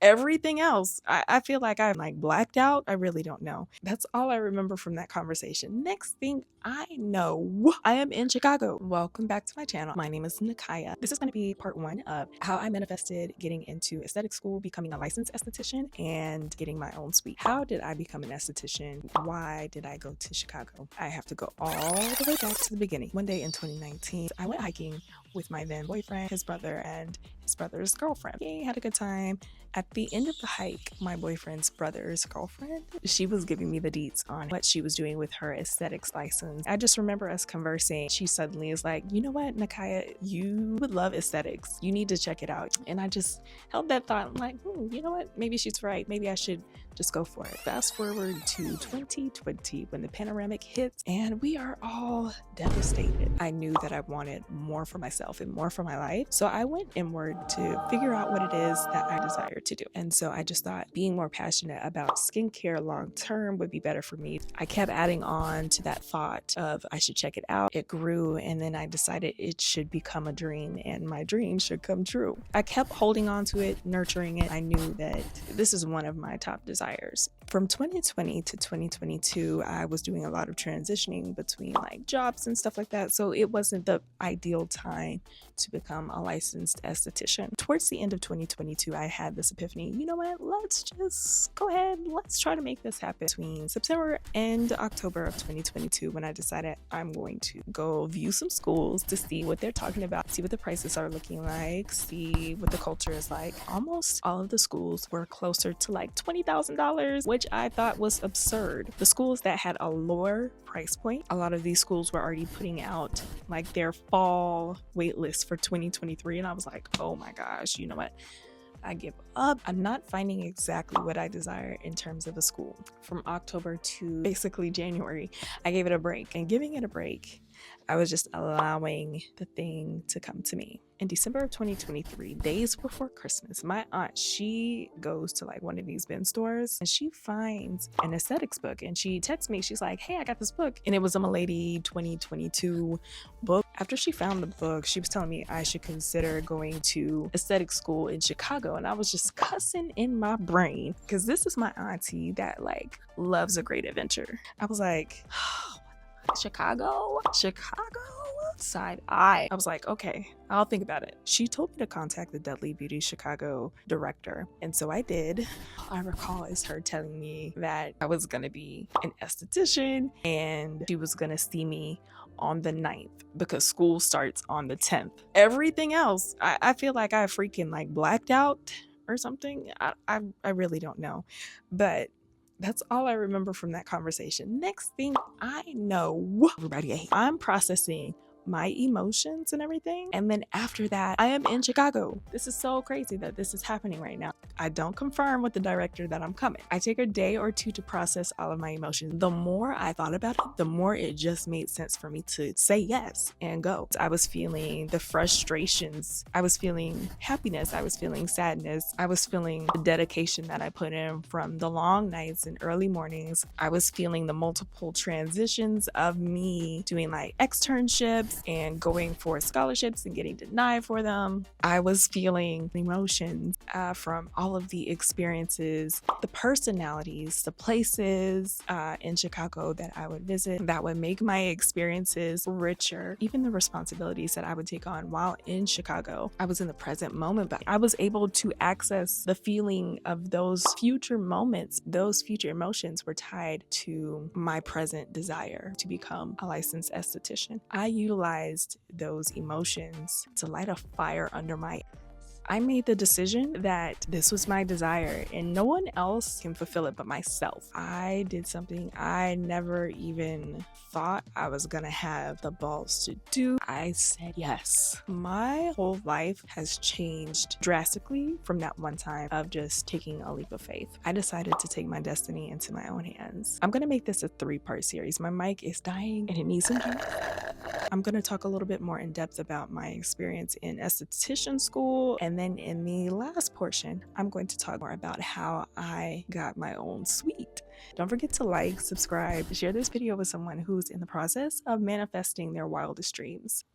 Everything else, I feel like I'm like blacked out. I really don't know. That's all I remember from that conversation. Next thing I know, I am in Chicago. Welcome back to my channel. My name is Nikkyia. This is going to be part one of how I manifested getting into aesthetic school, becoming a licensed esthetician, and getting my own suite. How did I become an esthetician? Why did I go to Chicago? I have to go all the way back to the beginning. One day in 2019, I went hiking with my then boyfriend, his brother, and his brother's girlfriend. We had a good time. At the end of the hike, my boyfriend's brother's girlfriend, she was giving me the deets on what she was doing with her aesthetics license. I just remember us conversing. She suddenly is like, you know what, Nikkyia, you would love aesthetics. You need to check it out. And I just held that thought. I'm like, you know what? Maybe she's right. Maybe I should just go for it. Fast forward to 2020 when the panoramic hits and we are all devastated. I knew that I wanted more for myself and more for my life. So I went inward to figure out what it is that I desired to do. And so I just thought being more passionate about skincare long term would be better for me. I kept adding on to that thought of I should check it out. It grew, and then I decided it should become a dream and my dream should come true. I kept holding on to it, nurturing it. I knew that this is one of my top desires. From 2020 to 2022, I was doing a lot of transitioning between like jobs and stuff like that. So it wasn't the ideal time to become a licensed esthetician. Towards the end of 2022, I had this epiphany. You know what? Let's just go ahead. Let's try to make this happen. Between September and October of 2022, when I decided I'm going to go view some schools to see what they're talking about, see what the prices are looking like, see what the culture is like. Almost all of the schools were closer to like $20,000, which I thought was absurd. The schools that had a lower price point, a lot of these schools were already putting out like their fall wait list for 2023, and I was like, oh my gosh, you know what? I give up. I'm not finding exactly what I desire in terms of a school. From October to basically January, I gave it a break. And giving it a break, I was just allowing the thing to come to me. In December of 2023, days before Christmas, my aunt, she goes to like one of these bin stores and she finds an aesthetics book, and she texts me. She's like, hey, I got this book. And it was a Milady 2022 book. After she found the book, she was telling me I should consider going to aesthetic school in Chicago. And I was just cussing in my brain because this is my auntie that like loves a great adventure. I was like, Chicago? Side eye. I was like, okay, I'll think about it. She told me to contact the Dudley Beauty Chicago director, and so I did. All I recall is her telling me that I was gonna be an esthetician and she was gonna see me on the 9th because school starts on the 10th. Everything else, I feel like I freaking like blacked out or something. I really don't know, but that's all I remember from that conversation. Next thing I know, everybody, I'm processing my emotions and everything. And then after that, I am in Chicago. This is so crazy that this is happening right now. I don't confirm with the director that I'm coming. I take a day or two to process all of my emotions. The more I thought about it, the more it just made sense for me to say yes and go. I was feeling the frustrations. I was feeling happiness. I was feeling sadness. I was feeling the dedication that I put in from the long nights and early mornings. I was feeling the multiple transitions of me doing like externships and going for scholarships and getting denied for them. I was feeling emotions from all of the experiences, the personalities, the places in Chicago that I would visit that would make my experiences richer, even the responsibilities that I would take on while in Chicago. I was in the present moment, but I was able to access the feeling of those future moments. Those future emotions were tied to my present desire to become a licensed esthetician. I utilized those emotions to light a fire under my. I made the decision that this was my desire and no one else can fulfill it but myself. I did something I never even thought I was gonna have the balls to do. I said yes. My whole life has changed drastically from that one time of just taking a leap of faith. I decided to take my destiny into my own hands. I'm gonna make this a 3-part series. My mic is dying and it needs some juice. I'm going to talk a little bit more in depth about my experience in esthetician school, and then in the last portion, I'm going to talk more about how I got my own suite. Don't forget to like, subscribe, share this video with someone who's in the process of manifesting their wildest dreams.